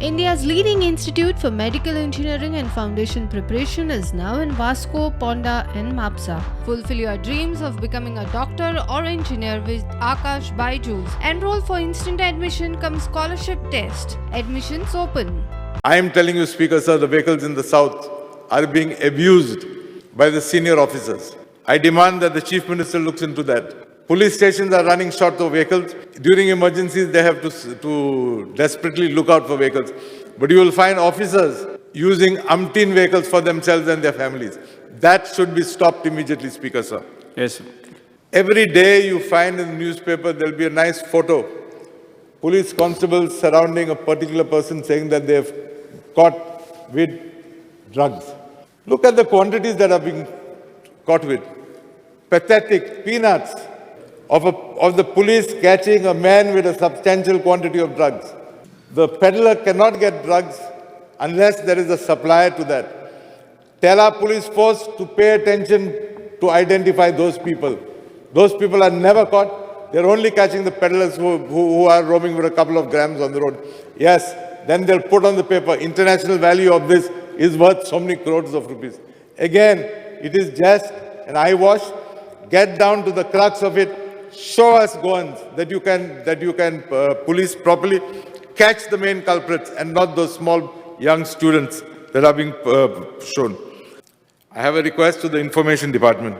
India's leading institute for medical engineering and foundation preparation is now in Vasco, Ponda and Mapsa. Fulfill your dreams of becoming a doctor or engineer with Akash Byju's. Enroll for instant admission cum scholarship test. Admissions open. I am telling you, Speaker Sir, the vehicles in the south are being abused by the senior officers. I demand that the Chief Minister looks into that. Police stations are running short of vehicles. During emergencies, they have to desperately look out for vehicles. But you will find officers using umpteen vehicles for themselves and their families. That should be stopped immediately, Speaker Sir. Yes, sir. Every day you find in the newspaper, there will be a nice photo. Police constables surrounding a particular person saying that they have caught with drugs. Look at the quantities that are being caught with. Pathetic, peanuts of the police catching a man with a substantial quantity of drugs. The peddler cannot get drugs unless there is a supplier to that. Tell our police force to pay attention to identify those people. Those people are never caught. They're only catching the peddlers who are roaming with a couple of grams on the road. Yes, then they'll put on the paper, international value of this is worth so many crores of rupees. Again, it is just an eyewash. Get down to the crux of it. Show us guns that you can police properly. Catch the main culprits and not those small young students that are being shown. I have a request to the Information Department.